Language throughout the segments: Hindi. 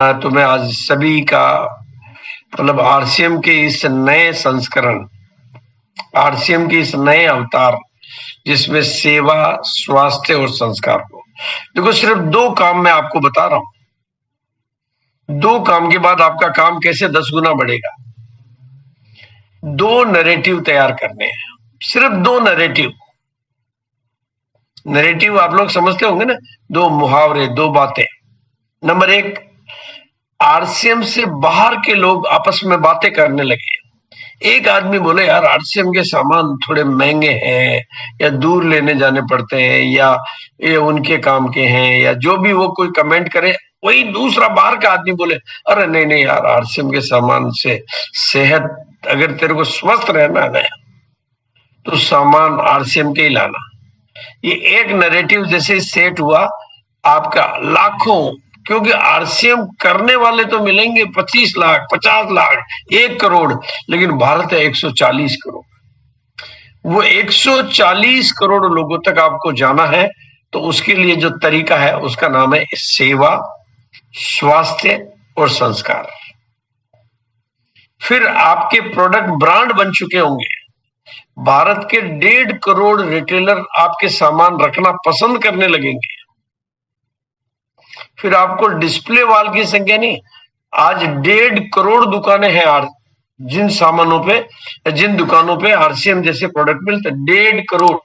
तो मैं आज सभी का मतलब आरसीएम के इस नए संस्करण, आरसीएम के इस नए अवतार जिसमें सेवा, स्वास्थ्य और संस्कार को, देखो सिर्फ 2 काम मैं आपको बता रहा हूं। 2 काम के बाद आपका काम कैसे 10 गुना बढ़ेगा। 2 नैरेटिव तैयार करने हैं, सिर्फ 2 नैरेटिव। नैरेटिव आप लोग समझते होंगे ना, 2 मुहावरे, 2 बातें। नंबर 1, आरसीएम से बाहर के लोग आपस में बातें करने लगे। एक आदमी बोले यार आरसीएम के सामान थोड़े महंगे हैं, या दूर लेने जाने पड़ते हैं, या ये उनके काम के हैं, या जो भी वो कोई कमेंट करे। वही दूसरा बाहर का आदमी बोले अरे नहीं नहीं यार, आरसीएम के सामान से सेहत, अगर तेरे को स्वस्थ रहना है तो सामान आरसीएम के ही लाना। ये एक नैरेटिव जैसे सेट हुआ, आपका लाखों, क्योंकि आरसीएम करने वाले तो मिलेंगे 25 लाख, 50 लाख, 1 करोड़, लेकिन भारत है 140 करोड़। वो 140 करोड़ लोगों तक आपको जाना है, तो उसके लिए जो तरीका है उसका नाम है सेवा, स्वास्थ्य और संस्कार। फिर आपके प्रोडक्ट ब्रांड बन चुके होंगे। भारत के 1.5 करोड़ रिटेलर आपके सामान रखना पसंद करने लगेंगे। फिर आपको डिस्प्ले वॉल की संख्या नहीं, आज 1.5 करोड़ दुकानें हैं जिन सामानों पे, जिन दुकानों पे आरसीएम जैसे प्रोडक्ट मिलते हैं। 1.5 करोड़,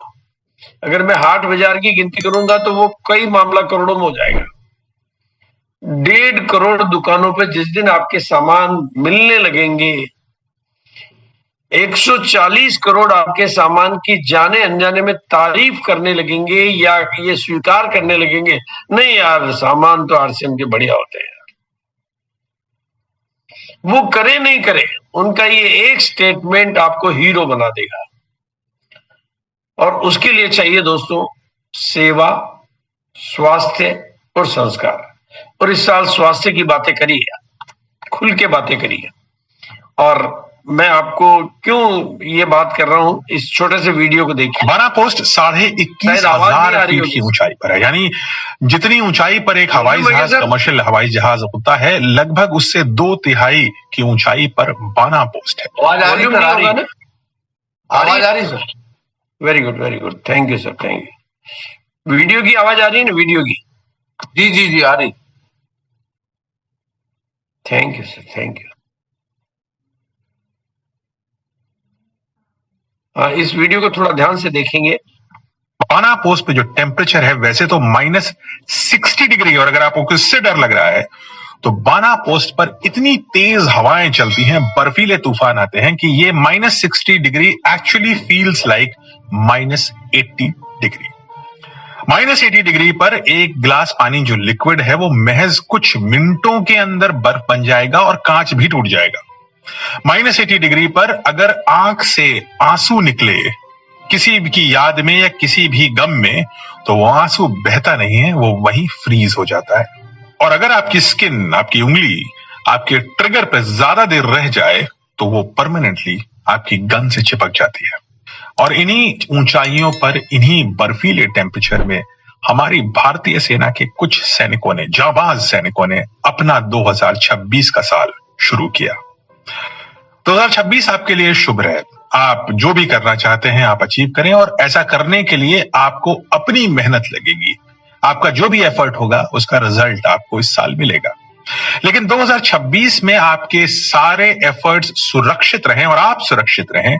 अगर मैं हाट बाजार की गिनती करूंगा तो वो कई मामला करोड़ों में हो जाएगा। 1.5 करोड़ दुकानों पे जिस दिन आपके सामान मिलने लगेंगे, 140 करोड़ आपके सामान की जाने अनजाने में तारीफ करने लगेंगे, या ये स्वीकार करने लगेंगे नहीं यार सामान तो आरसीएम के बढ़िया होते हैं। वो करे नहीं करे, उनका ये एक स्टेटमेंट आपको हीरो बना देगा। और उसके लिए चाहिए दोस्तों सेवा, स्वास्थ्य और संस्कार। और इस साल स्वास्थ्य की बातें करिए, खुल के बातें करिए। और मैं आपको क्यों ये बात कर रहा हूं, इस छोटे से वीडियो को देखिए। हमारा पोस्ट 21,500 फीट की ऊंचाई पर है, यानी जितनी ऊंचाई पर एक हवाई जहाज, कमर्शियल हवाई जहाज होता है, लगभग उससे 2/3 की ऊंचाई पर बाना पोस्ट है। आवाज आ रही sir? Very good, very good, thank you sir, thank you. Video की आवाज आ रही है ना, वीडियो की? जी जी जी आ रही। Thank you sir, thank you. इस वीडियो को थोड़ा ध्यान से देखेंगे। बाना पोस्ट पे जो टेम्परेचर है वैसे तो -60 डिग्री, और अगर आपको किससे डर लग रहा है तो बाना पोस्ट पर इतनी तेज हवाएं चलती हैं, बर्फीले तूफान आते हैं कि ये -60 degree actually feels like -80 degree. -80 degree पर एक गिलास पानी जो लिक्विड है वो महज कुछ मिनटों के अंदर बर्फ बन जाएगा और कांच भी टूट जाएगा। -80 डिग्री पर अगर आंख से आंसू निकले किसी की याद में या किसी भी गम में, तो वो आंसू बहता नहीं है, वो वहीं फ्रीज हो जाता है। और अगर आपकी स्किन, आपकी उंगली आपके ट्रिगर पर ज्यादा देर रह जाए तो वो परमानेंटली आपकी गन से चिपक जाती है। और इन्हीं ऊंचाइयों पर, इन्हीं बर्फीले टेम्परेचर में हमारी भारतीय सेना के कुछ सैनिकों ने, जाबाज सैनिकों ने अपना 2026 का साल शुरू किया। 2026 आपके लिए शुभ रहे। आप जो भी करना चाहते हैं आप अचीव करें, और ऐसा करने के लिए आपको अपनी मेहनत लगेगी। आपका जो भी एफर्ट होगा उसका रिजल्ट आपको इस साल मिलेगा। लेकिन 2026 में आपके सारे एफर्ट्स सुरक्षित रहें और आप सुरक्षित रहें,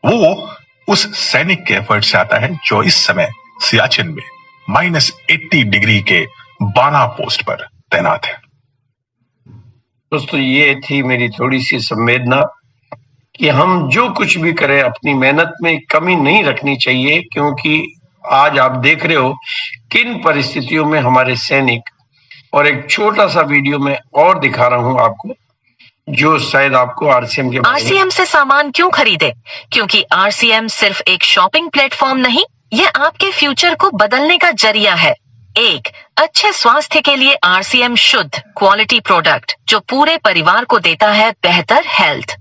वो उस सैनिक के एफर्ट से आता है जो इस समय सियाचिन में -80 डिग्री के बाना पोस्ट पर तैनात है। दोस्तों ये थी मेरी थोड़ी सी संवेदना कि हम जो कुछ भी करें अपनी मेहनत में कमी नहीं रखनी चाहिए, क्योंकि आज आप देख रहे हो किन परिस्थितियों में हमारे सैनिक, और एक छोटा सा वीडियो में और दिखा रहा हूं आपको, जो शायद आपको आरसीएम के आरसीएम से सामान क्यों खरीदे? क्योंकि आरसीएम सिर्फ एक शॉपिंग प्लेटफॉर्म नहीं, ये आपके फ्यूचर को बदलने का जरिया है। 1. अच्छे स्वास्थ्य के लिए आरसीएम शुद्ध क्वालिटी प्रोडक्ट जो पूरे परिवार को देता है बेहतर हेल्थ।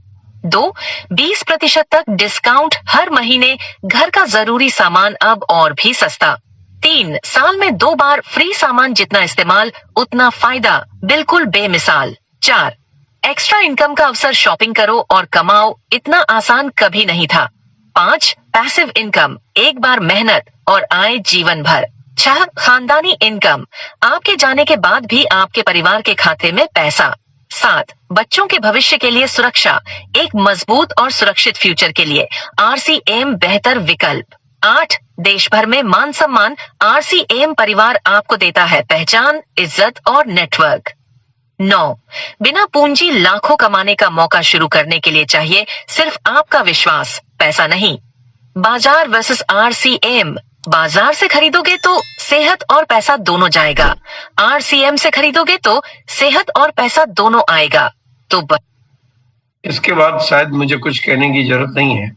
2. 20% तक डिस्काउंट हर महीने, घर का जरूरी सामान अब और भी सस्ता। 3, साल में 2 बार फ्री सामान जितना इस्तेमाल उतना फायदा, बिल्कुल बेमिसाल। 4, एक्स्ट्रा इनकम का अवसर शॉपिंग करो और कमाओ, इतना आसान कभी नहीं था। 5, पैसिव इनकम, एक बार मेहनत और आय जीवन भर। 6, खानदानी इनकम, आपके जाने के बाद भी आपके परिवार के खाते में पैसा। 7, बच्चों के भविष्य के लिए सुरक्षा, एक मजबूत और सुरक्षित फ्यूचर के लिए RCM बेहतर विकल्प। 8, देश भर में मान सम्मान, RCM परिवार आपको देता है पहचान, इज्जत और नेटवर्क। 9, बिना पूंजी लाखों कमाने का मौका शुरू करने के लिए चाहिए सिर्फ आपका विश्वास, पैसा नहीं। बाजार वर्सेस RCM, बाजार से खरीदोगे तो सेहत और पैसा दोनों जाएगा, RCM से खरीदोगे तो सेहत और पैसा दोनों आएगा। तो इसके बाद शायद मुझे कुछ कहने की जरूरत नहीं है,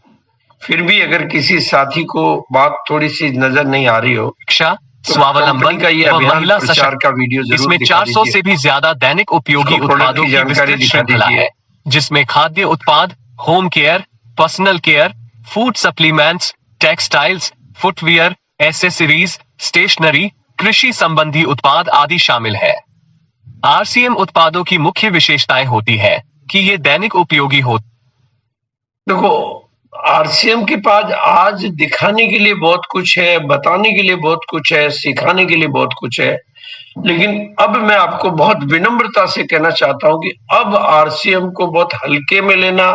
फिर भी अगर किसी साथी को बात थोड़ी सी नजर नहीं आ रही हो शिक्षा, तो स्वावलंबन कंपनी का ये व अभियान महिला प्रचार सशक्त, का वीडियो जरूर इसमें दिखा 400 दीजिए। से भी ज्यादा दैनिक उपयोगी उसको प्रोडक्ट उत्पादों की की जानकारी विस्तृत दिखा श्रृंखला दीजिए। है, जिसमें खाद्य उत्पाद, home care, personal care, food supplements, textiles, footwear, accessories, stationery, कृषि संबंधी उत्पाद आदि शामिल है। RCM उत्पादों की मुख्य विशेषताएं होती है कि ये दैनिक उपयोगी हो। देखो, RCM के पास आज दिखाने के लिए बहुत कुछ है, बताने के लिए बहुत कुछ है, सिखाने के लिए बहुत कुछ है, लेकिन अब मैं आपको बहुत विनम्रता से कहना चाहता हूं कि अब RCM को बहुत हल्के में लेना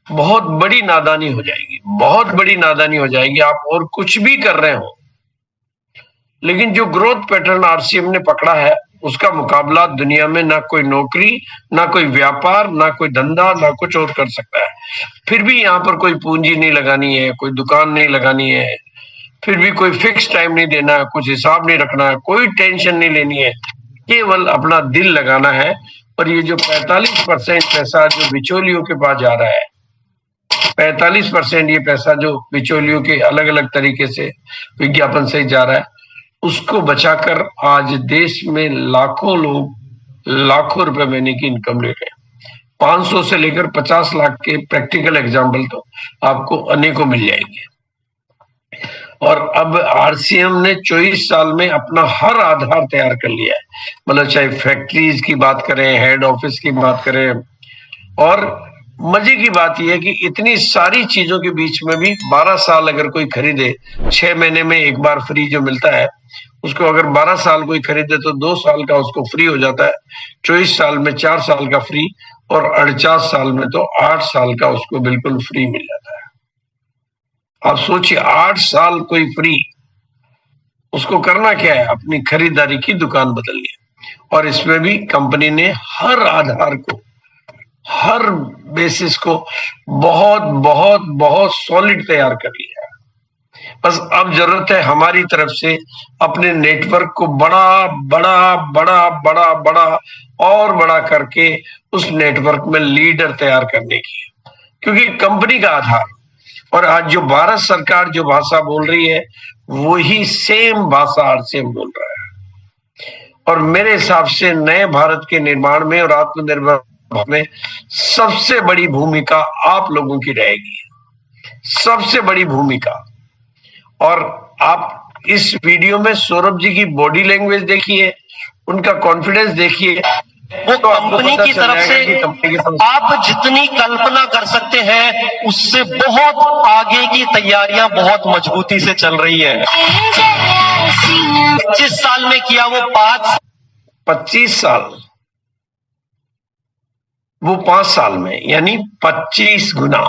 बहुत बड़ी नादानी हो जाएगी, बहुत बड़ी नादानी हो जाएगी। आप और कुछ भी कर रहे हो, लेकिन जो ग्रोथ पैटर्न RCM ने पकड़ा है उसका मुकाबला दुनिया में ना कोई नौकरी, ना कोई व्यापार, ना कोई धंधा, ना कुछ और कर सकता है। फिर भी यहाँ पर कोई पूंजी नहीं लगानी है, कोई दुकान नहीं लगानी है, फिर भी कोई फिक्स टाइम नहीं देना है, कुछ हिसाब नहीं रखना है, कोई टेंशन नहीं लेनी है, केवल अपना दिल लगाना है। और ये जो 45% पैसा जो बिचौलियों के पास जा रहा है, 45% ये पैसा जो बिचौलियों के अलग अलग तरीके से विज्ञापन से जा रहा है, उसको बचाकर आज देश में लाखों लोग लाखों रुपए महीने की इनकम ले रहे हैं। 500 से लेकर 50 लाख के प्रैक्टिकल एग्जाम्पल तो आपको अनेकों मिल जाएंगे। और अब RCM ने 24 साल में अपना हर आधार तैयार कर लिया है, मतलब चाहे फैक्ट्रीज की बात करें, हेड ऑफिस की बात करें। और मजे की बात यह है कि इतनी सारी चीजों के बीच में भी 12 साल अगर कोई खरीदे, 6 महीने में एक बार फ्री जो मिलता है उसको अगर 12 साल कोई खरीदे तो 2 साल का उसको फ्री हो जाता है, 24 साल में 4 साल का फ्री, और 48 साल में तो 8 साल का उसको बिल्कुल फ्री मिल जाता है। आप सोचिए, 8 साल कोई फ्री, उसको करना क्या है, अपनी खरीदारी की दुकान बदलनी है। और इसमें भी कंपनी ने हर आधार को, हर बेसिस को बहुत बहुत बहुत सॉलिड तैयार कर लिया है। बस अब जरूरत है हमारी तरफ से अपने नेटवर्क को बड़ा बड़ा बड़ा बड़ा बड़ा और बड़ा करके उस नेटवर्क में लीडर तैयार करने की, क्योंकि कंपनी का आधार, और आज जो भारत सरकार जो भाषा बोल रही है वही सेम भाषा RCM बोल रहा है। और मेरे हिसाब से नए भारत के निर्माण में और आत्मनिर्भर में सबसे बड़ी भूमिका आप लोगों की रहेगी, सबसे बड़ी भूमिका। और आप इस वीडियो में सौरभ जी की बॉडी लैंग्वेज देखिए, उनका कॉन्फिडेंस देखिए, वो तो आपको कंपनी पता की चल तरफ जाएगा कि से कंपनी की तरफ आप जितनी कल्पना कर सकते हैं उससे बहुत आगे की तैयारियां बहुत मजबूती से चल रही है। 25 साल में किया वो 25 साल, वो 5 साल में, यानी 25 गुना।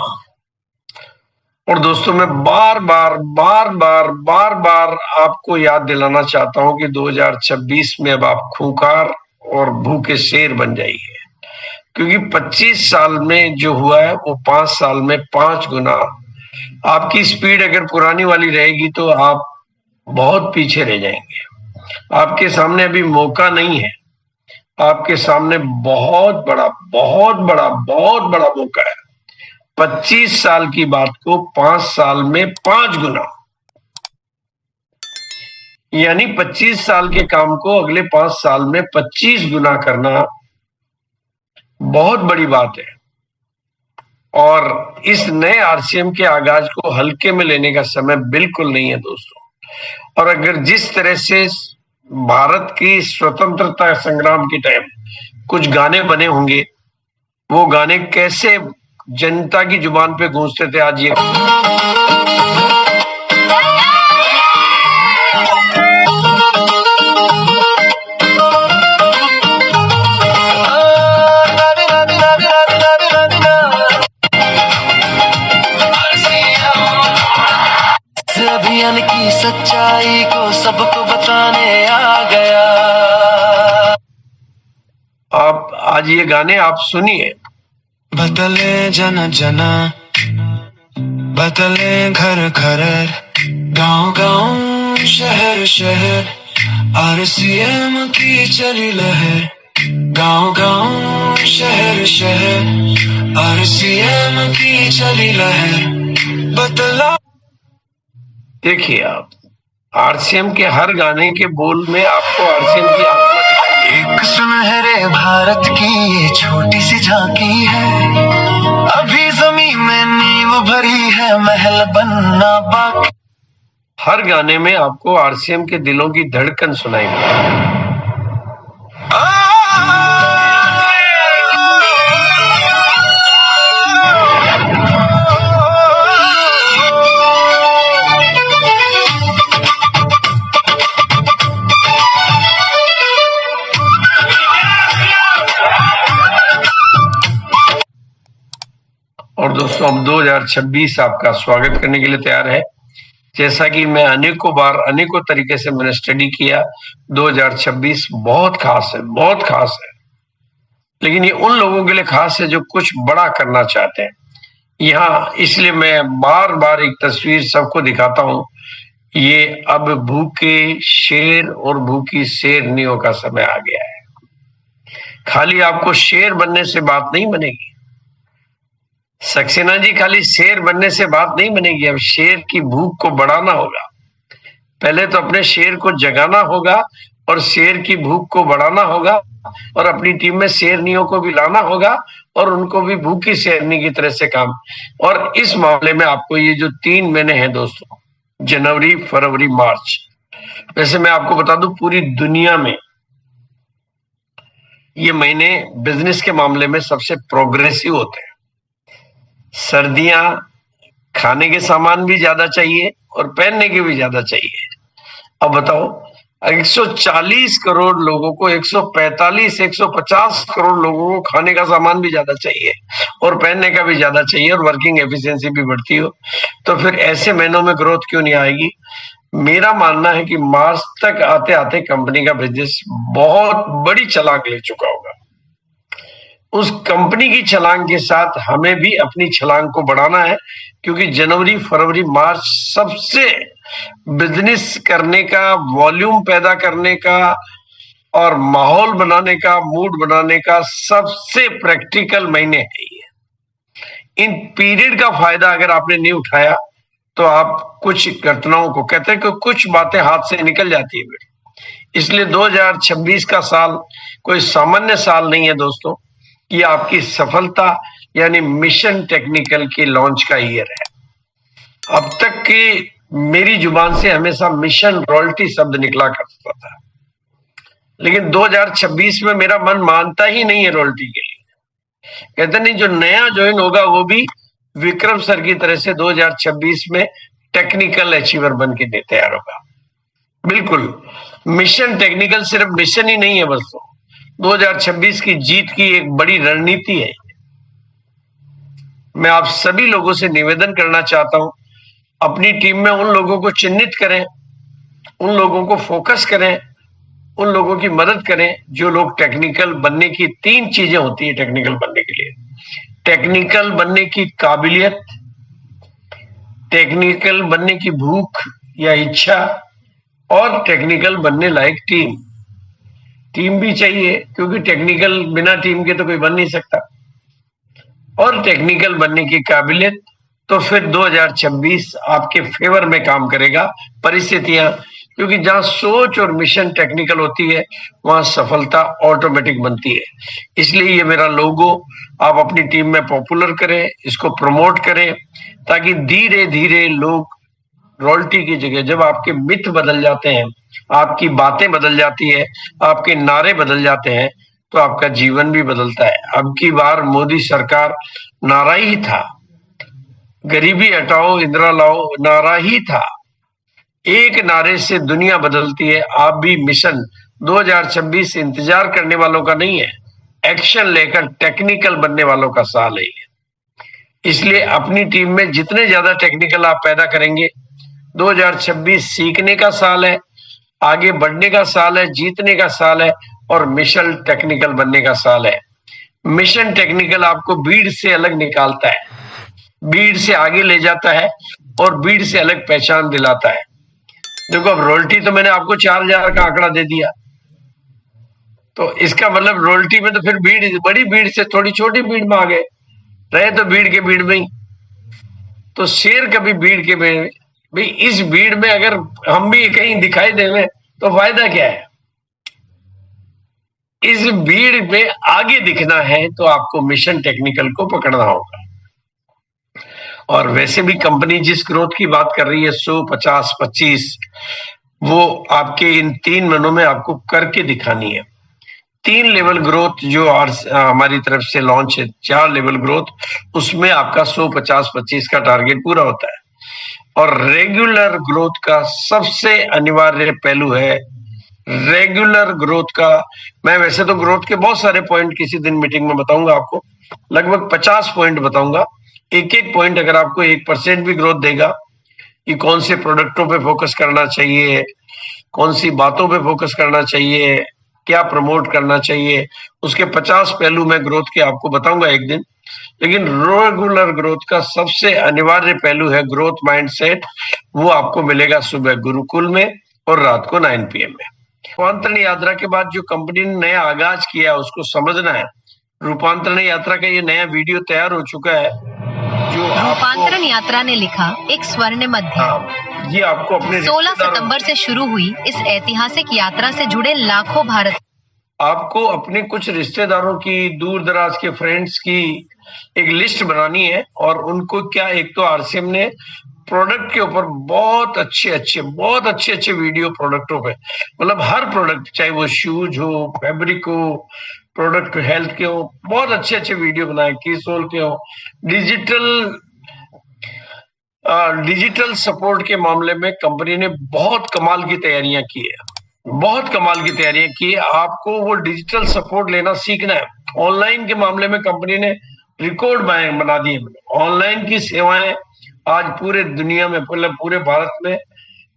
और दोस्तों, मैं बार बार बार बार बार बार आपको याद दिलाना चाहता हूं कि 2026 में अब आप खूंखार और भूखे शेर बन जाइए, क्योंकि 25 साल में जो हुआ है वो 5 साल में 5 गुना। आपकी स्पीड अगर पुरानी वाली रहेगी तो आप बहुत पीछे रह जाएंगे। आपके सामने अभी मौका नहीं है, आपके सामने बहुत बड़ा बहुत बड़ा बहुत बड़ा मौका है। 25 साल की बात को 5 साल में 5 गुना, यानी 25 साल के काम को अगले 5 साल में 25 गुना करना बहुत बड़ी बात है। और इस नए RCM के आगाज को हल्के में लेने का समय बिल्कुल नहीं है दोस्तों। और अगर जिस तरह से भारत की स्वतंत्रता संग्राम के टाइम कुछ गाने बने होंगे, वो गाने कैसे जनता की जुबान पे गूंजते थे, आज ये अभियान की सच्चाई को सबको बताने आ गया। आप आज ये गाने आप सुनिए। बदले जन जन, बदले घर घर, गांव गांव शहर शहर, आरसीएम की चली लहर। गांव गांव शहर शहर, आरसीएम की चली लहर। बदला देखिए आप, आरसीएम के हर गाने के बोल में आपको आरसीएम की आत्मा दिखाई एक सुनहरे भारत की ये छोटी सी झांकी है। अभी जमीन में नींव भरी है, महल बनना बाकी। हर गाने में आपको आरसीएम के दिलों की धड़कन सुनाई देगी। और दोस्तों, अब 2026 आपका स्वागत करने के लिए तैयार है। जैसा कि मैं अनेकों बार अनेकों तरीके से मैंने स्टडी किया, 2026 बहुत खास है, बहुत खास है। लेकिन ये उन लोगों के लिए खास है जो कुछ बड़ा करना चाहते हैं। यहाँ इसलिए मैं बार बार एक तस्वीर सबको दिखाता हूँ। ये अब भूखे शेर और भूखी शेरनियों का समय आ गया है। खाली आपको शेर बनने से बात नहीं बनेगी सक्सेना जी, खाली शेर बनने से बात नहीं बनेगी। अब शेर की भूख को बढ़ाना होगा। पहले तो अपने शेर को जगाना होगा और शेर की भूख को बढ़ाना होगा, और अपनी टीम में शेरनियों को भी लाना होगा और उनको भी भूखी शेरनी की तरह से काम। और इस मामले में आपको ये जो 3 महीने हैं दोस्तों, जनवरी, फरवरी, मार्च, वैसे मैं आपको बता दूं पूरी दुनिया में ये महीने बिजनेस के मामले में सबसे प्रोग्रेसिव होते हैं। सर्दियां, खाने के सामान भी ज्यादा चाहिए और पहनने के भी ज्यादा चाहिए। अब बताओ, 140 करोड़ लोगों को, 145, 150 करोड़ लोगों को खाने का सामान भी ज्यादा चाहिए और पहनने का भी ज्यादा चाहिए और वर्किंग एफिशिएंसी भी बढ़ती हो, तो फिर ऐसे महीनों में ग्रोथ क्यों नहीं आएगी? मेरा मानना है कि मार्च तक आते आते कंपनी का बिजनेस बहुत बड़ी छलांग ले चुका होगा। उस कंपनी की छलांग के साथ हमें भी अपनी छलांग को बढ़ाना है, क्योंकि जनवरी, फरवरी, मार्च सबसे बिजनेस करने का, वॉल्यूम पैदा करने का और माहौल बनाने का, मूड बनाने का सबसे प्रैक्टिकल महीने है ये। इन पीरियड का फायदा अगर आपने नहीं उठाया तो आप कुछ घटनाओं को, कहते हैं कि कुछ बातें हाथ से निकल जाती है। इसलिए 2026 का साल कोई सामान्य साल नहीं है दोस्तों, ये आपकी सफलता यानी मिशन टेक्निकल की लॉन्च का ईयर है। अब तक की मेरी जुबान से हमेशा मिशन रॉयल्टी शब्द निकला करता था, लेकिन 2026 में मेरा मन मानता ही नहीं है रॉयल्टी के लिए। कहते नहीं, जो नया ज्वाइन होगा वो भी विक्रम सर की तरह से 2026 में टेक्निकल अचीवर बन के तैयार होगा। बिल्कुल, मिशन टेक्निकल सिर्फ मिशन ही नहीं है दोस्तों, 2026 की जीत की एक बड़ी रणनीति है। मैं आप सभी लोगों से निवेदन करना चाहता हूं, अपनी टीम में उन लोगों को चिन्हित करें, उन लोगों को फोकस करें, उन लोगों की मदद करें जो लोग टेक्निकल बनने की 3 चीजें होती है टेक्निकल बनने के लिए। टेक्निकल बनने की काबिलियत, टेक्निकल बनने की भूख या इच्छा, और टेक्निकल बनने लायक टीम। टीम भी चाहिए, क्योंकि टेक्निकल बिना टीम के तो कोई बन नहीं सकता। और टेक्निकल बनने की काबिलियत, तो फिर 2026 आपके फेवर में काम करेगा। परिस्थितियां, क्योंकि जहां सोच और मिशन टेक्निकल होती है वहां सफलता ऑटोमेटिक बनती है। इसलिए ये मेरा लोगो आप अपनी टीम में पॉपुलर करें, इसको प्रमोट करें, ताकि धीरे धीरे लोग रॉयल्टी की जगह जब आपके मिथ बदल जाते हैं, आपकी बातें बदल जाती है, आपके नारे बदल जाते हैं, तो आपका जीवन भी बदलता है। अब की बार मोदी सरकार नारा ही था, गरीबी हटाओ इंदिरा लाओ नारा ही था। एक नारे से दुनिया बदलती है। आप भी मिशन 2026 इंतजार करने वालों का नहीं है, एक्शन लेकर टेक्निकल बनने वालों का साल है ये। इसलिए अपनी टीम में जितने ज्यादा टेक्निकल आप पैदा करेंगे, 2026 सीखने का साल है, आगे बढ़ने का साल है, जीतने का साल है और मिशन टेक्निकल बनने का साल है। मिशन टेक्निकल आपको भीड़ से अलग निकालता है, भीड़ से आगे ले जाता है और भीड़ से अलग पहचान दिलाता है। देखो, अब रॉयल्टी तो मैंने आपको 4000 का आंकड़ा दे दिया, तो इसका मतलब रॉयल्टी में तो फिर भीड़, बड़ी भीड़ से थोड़ी छोटी भीड़ में आ गए, रहे तो भीड़ के भीड़ में ही। तो शेर कभी भीड़ के भीड़ में, भाई इस भीड़ में अगर हम भी कहीं दिखाई देवे तो फायदा क्या है? इस भीड़ में आगे दिखना है तो आपको मिशन टेक्निकल को पकड़ना होगा। और वैसे भी कंपनी जिस ग्रोथ की बात कर रही है 100, 50, 25, वो आपके इन 3 महीनों में आपको करके दिखानी है। 3 लेवल ग्रोथ जो हमारी तरफ से लॉन्च है, 4 लेवल ग्रोथ, उसमें आपका 100, 50, 25 का टारगेट पूरा होता है। और रेगुलर ग्रोथ का सबसे अनिवार्य पहलू है रेगुलर ग्रोथ का। मैं वैसे तो ग्रोथ के बहुत सारे पॉइंट किसी दिन मीटिंग में बताऊंगा आपको, लगभग 50 पॉइंट बताऊंगा। एक एक पॉइंट अगर आपको 1% भी ग्रोथ देगा कि कौन से प्रोडक्टों पे फोकस करना चाहिए, कौन सी बातों पे फोकस करना चाहिए, क्या प्रमोट करना चाहिए, उसके 50 पहलू मैं ग्रोथ के आपको बताऊंगा एक दिन। लेकिन रेगुलर ग्रोथ का सबसे अनिवार्य पहलू है ग्रोथ माइंडसेट। वो आपको मिलेगा सुबह गुरुकुल में और रात को 9 PM में। रूपांतरण यात्रा के बाद जो कंपनी ने नया आगाज किया उसको समझना है। रूपांतरण यात्रा का ये नया वीडियो तैयार हो चुका है जो रूपांतरण यात्रा ने लिखा एक स्वर्णिम अध्याय। ये आपको अपने 16 सितंबर से शुरू हुई इस ऐतिहासिक यात्रा से जुड़े लाखों भारत आपको अपने कुछ रिश्तेदारों की, दूर दराज के फ्रेंड्स की एक लिस्ट बनानी है और उनको क्या, एक तो आरसीएम ने प्रोडक्ट के ऊपर बहुत अच्छे वीडियो प्रोडक्टों पे, मतलब हर प्रोडक्ट, चाहे वो शूज हो, फैब्रिक हो, प्रोडक्ट हेल्थ के हो, बहुत अच्छे वीडियो बनाए, कीसोल के हो। डिजिटल सपोर्ट के मामले में कंपनी ने बहुत कमाल की तैयारियां की है, बहुत कमाल की तैयारियां की है। आपको वो डिजिटल सपोर्ट लेना सीखना है। ऑनलाइन के मामले में कंपनी ने रिकॉर्ड बना दिए। ऑनलाइन की सेवाएं आज पूरे दुनिया में, मतलब पूरे भारत में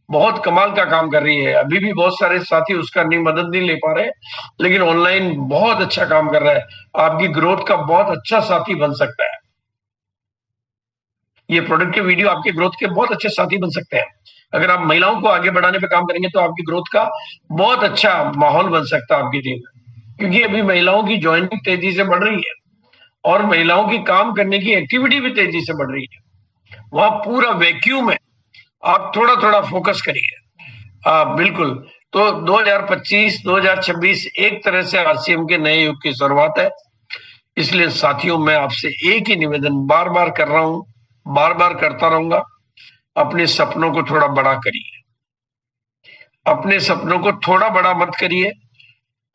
बहुत कमाल का काम कर रही है। अभी भी बहुत सारे साथी उसका मदद नहीं ले पा रहे, लेकिन ऑनलाइन बहुत अच्छा काम कर रहा है, आपकी ग्रोथ का बहुत अच्छा साथी बन सकता है। ये प्रोडक्ट के वीडियो आपके ग्रोथ के बहुत अच्छे साथी बन सकते हैं। अगर आप महिलाओं को आगे बढ़ाने पे काम करेंगे तो आपकी ग्रोथ का बहुत अच्छा माहौल बन सकता है आपकी टीम में, क्योंकि अभी महिलाओं की ज्वाइनिंग तेजी से बढ़ रही है और महिलाओं की काम करने की एक्टिविटी भी तेजी से बढ़ रही है। वहां पूरा वैक्यूम है, आप थोड़ा थोड़ा फोकस करिए। बिल्कुल। तो 2025, 2026 एक तरह से आरसीएम के नए युग की शुरुआत है। इसलिए साथियों, मैं आपसे एक ही निवेदन बार बार कर रहा हूं, बार बार करता रहूंगा, अपने सपनों को थोड़ा बड़ा करिए। अपने सपनों को थोड़ा बड़ा मत करिए,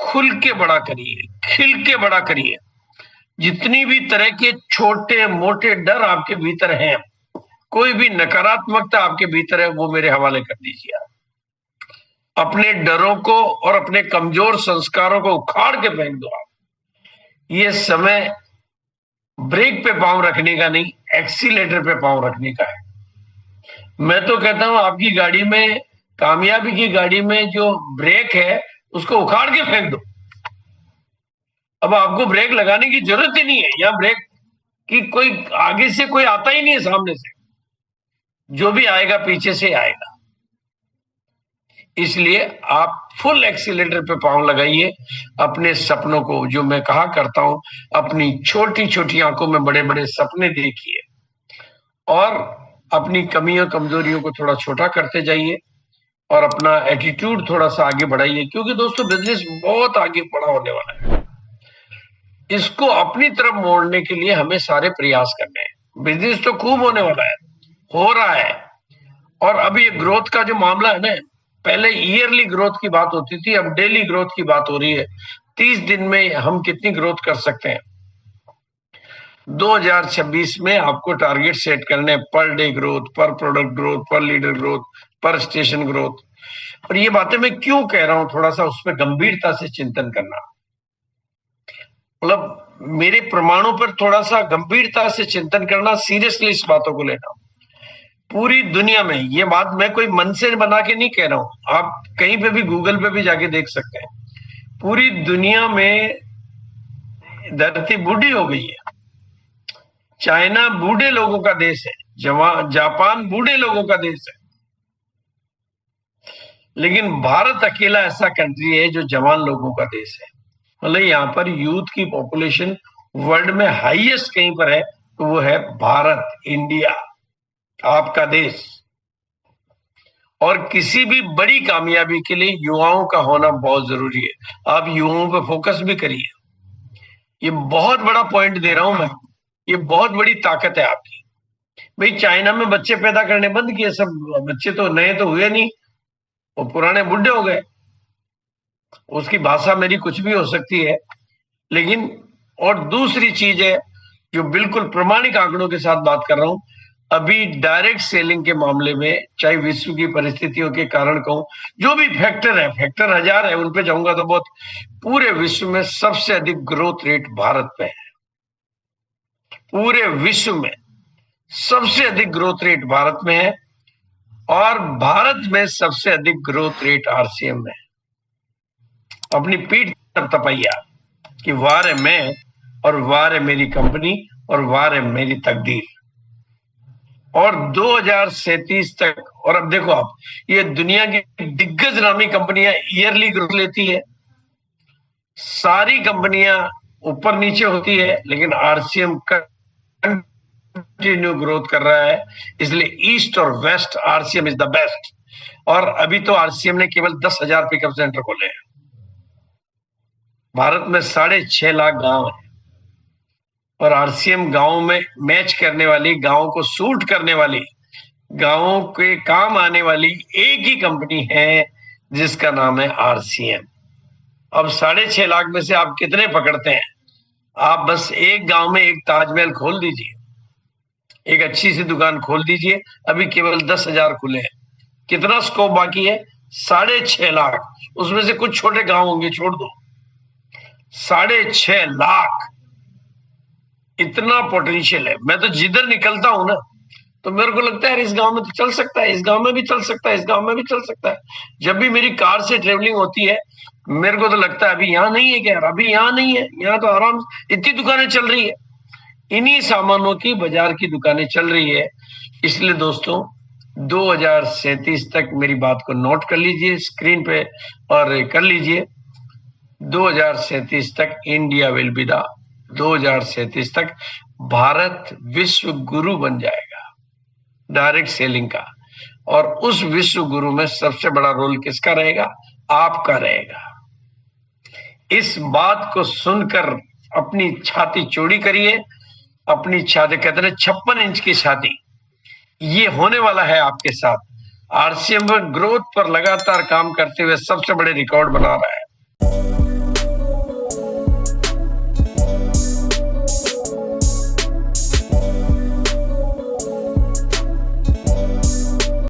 खुल के बड़ा करिए, खिल के बड़ा करिए। जितनी भी तरह के छोटे मोटे डर आपके भीतर हैं, कोई भी नकारात्मकता आपके भीतर है, वो मेरे हवाले कर दीजिए। अपने डरों को और अपने कमजोर संस्कारों को उखाड़ के फेंक दो। आप ये समय ब्रेक पे पांव रखने का नहीं, एक्सीलेटर पे पांव रखने का है। मैं तो कहता हूं आपकी गाड़ी में, कामयाबी की गाड़ी में जो ब्रेक है उसको उखाड़ के फेंक दो। अब आपको ब्रेक लगाने की जरूरत ही नहीं है। यहां ब्रेक की कोई आगे से कोई आता ही नहीं है, सामने से जो भी आएगा पीछे से आएगा। इसलिए आप फुल एक्सीलेटर पे पांव लगाइए। अपने सपनों को, जो मैं कहा करता हूं, अपनी छोटी छोटी आंखों में बड़े बड़े सपने देखिए और अपनी कमियों कमजोरियों को थोड़ा छोटा करते जाइए और अपना एटीट्यूड थोड़ा सा आगे बढ़ाइए, क्योंकि दोस्तों बिजनेस बहुत आगे बड़ा होने वाला है। इसको अपनी तरफ मोड़ने के लिए हमें सारे प्रयास करने हैं। बिजनेस तो खूब होने वाला है, हो रहा है, और अब ये ग्रोथ का जो मामला है ना, पहले ईयरली ग्रोथ की बात होती थी, अब डेली ग्रोथ की बात हो रही है। 30 दिन में हम कितनी ग्रोथ कर सकते हैं। 2026 में आपको टारगेट सेट करने हैं, पर डे ग्रोथ, पर प्रोडक्ट ग्रोथ, पर लीडर ग्रोथ, पर स्टेशन ग्रोथ। और ये बातें मैं क्यों कह रहा हूं, थोड़ा सा उस पर गंभीरता से चिंतन करना, मतलब मेरे प्रमाणों पर थोड़ा सा गंभीरता से चिंतन करना, सीरियसली इस बातों को लेना। पूरी दुनिया में ये बात मैं कोई मन से बना के नहीं कह रहा हूं, आप कहीं पे भी गूगल पे भी जाके देख सकते हैं। पूरी दुनिया में धरती बूढ़ी हो गई है। चाइना बूढ़े लोगों का देश है, जापान बूढ़े लोगों का देश है, लेकिन भारत अकेला ऐसा कंट्री है जो जवान लोगों का देश है। मतलब यहाँ पर यूथ की पॉपुलेशन वर्ल्ड में हाईएस्ट कहीं पर है तो वो है भारत, इंडिया, आपका देश। और किसी भी बड़ी कामयाबी के लिए युवाओं का होना बहुत जरूरी है। आप युवाओं पर फोकस भी करिए। ये बहुत बड़ा पॉइंट दे रहा हूं मैं, ये बहुत बड़ी ताकत है आपकी। भाई चाइना में बच्चे पैदा करने बंद किए, सब बच्चे तो नए तो हुए नहीं, वो पुराने बुढ़े हो गए। उसकी भाषा मेरी कुछ भी हो सकती है, लेकिन और दूसरी चीज है जो बिल्कुल प्रमाणिक आंकड़ों के साथ बात कर रहा हूं, अभी डायरेक्ट सेलिंग के मामले में, चाहे विश्व की परिस्थितियों के कारण कहूं, जो भी फैक्टर है, फैक्टर हजार है, उन पे जाऊंगा तो बहुत, पूरे विश्व में सबसे अधिक ग्रोथ रेट भारत में है। पूरे विश्व में सबसे अधिक ग्रोथ रेट भारत में है, और भारत में सबसे अधिक ग्रोथ रेट आरसीएम में है। अपनी पीठ पर तपाइया कि वार है मैं, और वार है मेरी कंपनी, और वार है मेरी तकदीर। और 2037 तक, और अब देखो आप, ये दुनिया की दिग्गज नामी कंपनियां ईयरली ग्रोथ लेती है, सारी कंपनियां ऊपर नीचे होती है, लेकिन आरसीएम कंटिन्यू ग्रोथ कर रहा है। इसलिए ईस्ट और west RCM is the best. और अभी तो आरसीएम ने केवल 10,000 पिकअप सेंटर खोले हैं। भारत में 6.5 लाख गांव है, और आरसीएम गांव में मैच करने वाली, गांव को सूट करने वाली, गांवों के काम आने वाली एक ही कंपनी है जिसका नाम है आरसीएम। अब 6.5 लाख में से आप कितने पकड़ते हैं? आप बस एक गांव में एक ताजमहल खोल दीजिए, एक अच्छी सी दुकान खोल दीजिए। अभी केवल 10,000 खुले हैं। कितना स्कोप बाकी है? 6.5 लाख। उसमें से कुछ छोटे गांव होंगे, छोड़ दो। 6.5 लाख, इतना पोटेंशियल है। मैं तो जिधर निकलता हूं ना, तो मेरे को लगता है इस गांव में तो चल सकता है, इस गांव में भी चल सकता है, इस गांव में भी चल सकता है। जब भी मेरी कार से ट्रेवलिंग होती है, मेरे को तो लगता है अभी यहाँ नहीं है क्या, अभी यहाँ नहीं है, यहाँ तो आराम, इतनी दुकानें चल रही है, इन्हीं सामानों की बाजार की दुकानें चल रही है। इसलिए दोस्तों 2037 तक मेरी बात को नोट कर लीजिए स्क्रीन पे और कर लीजिए। 2037 तक इंडिया विल बी द, 2037 तक भारत विश्व गुरु बन जाएगा डायरेक्ट सेलिंग का। और उस विश्व गुरु में सबसे बड़ा रोल किसका रहेगा? आपका रहेगा। इस बात को सुनकर अपनी छाती चौड़ी करिए, अपनी छाती, कहते हैं 56 इंच की छाती, ये होने वाला है आपके साथ। आरसीएम ग्रोथ पर लगातार काम करते हुए सबसे बड़े रिकॉर्ड बना रहा है।